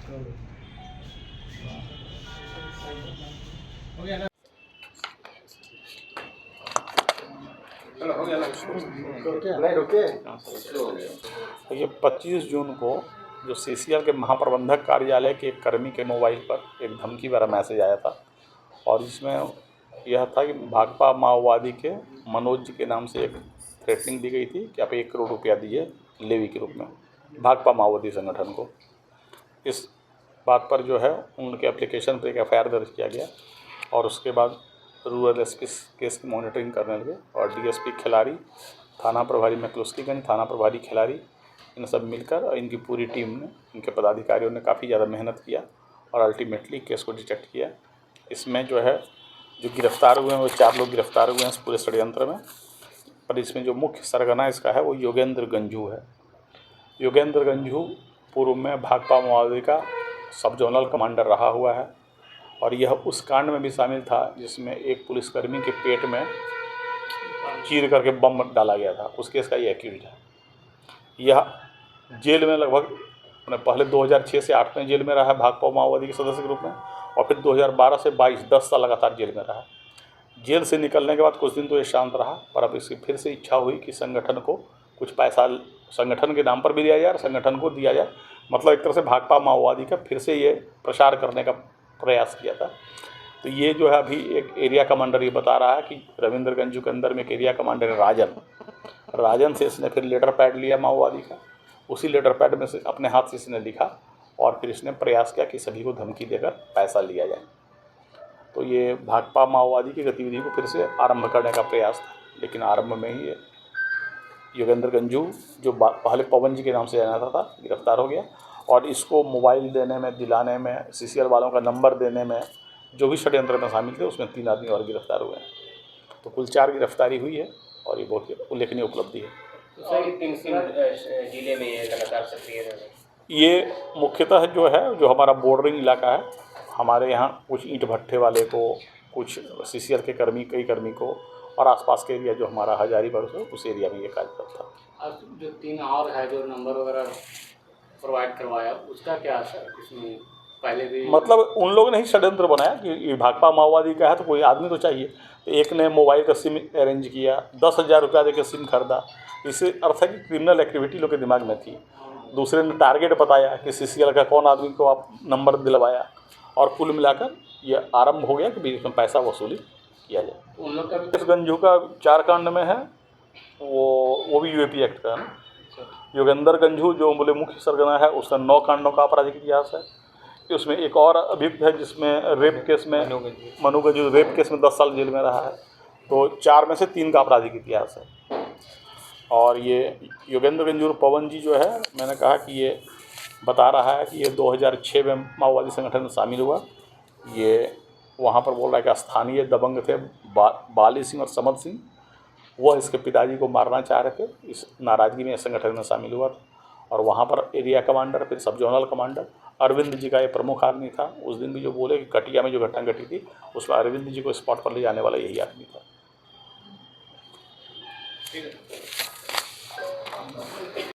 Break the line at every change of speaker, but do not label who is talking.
हो गया ना?
नहीं रुके।
ये 25 जून को जो सीसीएल के महाप्रबंधक कार्यालय के एक कर्मी के मोबाइल पर एक धमकी भरा मैसेज आया था और इसमें यह था कि भाकपा माओवादी के मनोज जी के नाम से एक थ्रेटनिंग दी गई थी कि आप 1 करोड़ रुपया दिए लेवी के रूप में भाकपा माओवादी संगठन को। इस बात पर जो है उनके एप्लीकेशन पर एक एफआईआर दर्ज किया गया और उसके बाद रूरल एसपी केस की मॉनिटरिंग करने लगे और डीएसपी खिलाड़ी, थाना प्रभारी मैक्लुस्कीगंज, थाना प्रभारी खिलाड़ी, इन सब मिलकर और इनकी पूरी टीम ने, इनके पदाधिकारियों ने काफ़ी ज़्यादा मेहनत किया और अल्टीमेटली केस को डिटेक्ट किया। इसमें जो है जो गिरफ्तार हुए हैं वो 4 लोग गिरफ्तार हुए हैं इस पूरे षड्यंत्र में और इसमें जो मुख्य सरगना इसका है वो योगेंद्र गंझू है। योगेंद्र गंझू पूर्व में भाकपा माओवादी का सब जोनल कमांडर रहा हुआ है और यह उस कांड में भी शामिल था जिसमें एक पुलिसकर्मी के पेट में चीर करके बम डाला गया था। उस केस का ये एक्यूज है। यह जेल में लगभग पहले 2006 से 2008 में जेल में रहा है भाकपा माओवादी के सदस्य के रूप में और फिर 2012 से 22 10 साल लगातार जेल में रहा। जेल से निकलने के बाद कुछ दिन तो ये शांत रहा पर अब इसकी फिर से इच्छा हुई कि संगठन को कुछ पैसा संगठन के नाम पर भी दिया जाए और संगठन को दिया जाए। मतलब एक तरह से भाकपा माओवादी का फिर से ये प्रचार करने का प्रयास किया था। तो ये जो है अभी एक एरिया कमांडर ये बता रहा है कि रविंद्र गंजू के अंदर में एक एरिया कमांडर है राजन से इसने फिर लेटर पैड लिया माओवादी का। उसी लेटर पैड में से अपने हाथ से इसने लिखा और फिर इसने प्रयास किया कि सभी को धमकी देकर पैसा लिया जाए। तो ये भाकपा माओवादी की गतिविधि को फिर से आरंभ करने का प्रयास था लेकिन आरंभ में ही योगेंद्र गंजू जो पहले पवन जी के नाम से जाना था गिरफ्तार हो गया और इसको मोबाइल देने में, दिलाने में, सीसीएल वालों का नंबर देने में जो भी षड्यंत्र में शामिल थे उसमें 3 आदमी और गिरफ्तार हुए हैं। तो कुल 4 गिरफ्तारी हुई है और ये बहुत उल्लेखनीय उपलब्धि है।
तो सर ये जिले में ये लगातार सक्रिय रह रहे हैं।
ये मुख्यतः जो है जो हमारा बॉर्डरिंग इलाका है, हमारे यहाँ कुछ ईंट भट्ठे वाले को, कुछ सीसीएल के कई कर्मी को और आसपास के एरिया जो हमारा हजारीबाग है उस एरिया में ये कार्य करता है।
अब जो 3 और है जो नंबर वगैरह प्रोवाइड करवाया उसका क्या सर इसमें पहले भी
मतलब उन लोगों ने ही षड्यंत्र बनाया कि ये भाकपा माओवादी का है तो कोई आदमी तो चाहिए। तो एक ने मोबाइल का सिम अरेंज किया, 10,000 रुपया देकर सिम खरीदा। इससे अर्थ है कि क्रिमिनल एक्टिविटी लोग के दिमाग में थी। दूसरे ने टारगेट बताया कि सीसीएल का कौन आदमी को आप नंबर दिलवाया और कुल मिलाकर ये आरंभ हो गया कि बीच में पैसा वसूली किया जाए।
उन लोग का
इस गंजू का 4 कांड में है वो भी यूएपी एक्ट का है ना। योगेंद्र गंजू जो बोले मुख्य सरगना है उसका 9 कांडों का आपराधिक इतिहास है। उसमें एक और अभियुक्त है जिसमें रेप केस में मनु गंजू रेप केस में 10 साल जेल में रहा है। तो 4 में से 3 का आपराधिक इतिहास है। और ये योगेंद्र गंजू पवन जी जो है मैंने कहा कि ये बता रहा है कि ये 2006 में माओवादी संगठन में शामिल हुआ। ये वहाँ पर बोल रहा है कि स्थानीय दबंग थे बाली सिंह और समद सिंह, वह इसके पिताजी को मारना चाह रहे थे। इस नाराज़गी में संगठन में शामिल हुआ और वहाँ पर एरिया कमांडर फिर सब जोनल कमांडर अरविंद जी का ये प्रमुख आदमी था। उस दिन भी जो बोले कि कटिया में जो घटना घटी थी उसमें अरविंद जी को स्पॉट पर ले जाने वाला यही आदमी था।
ठीक है।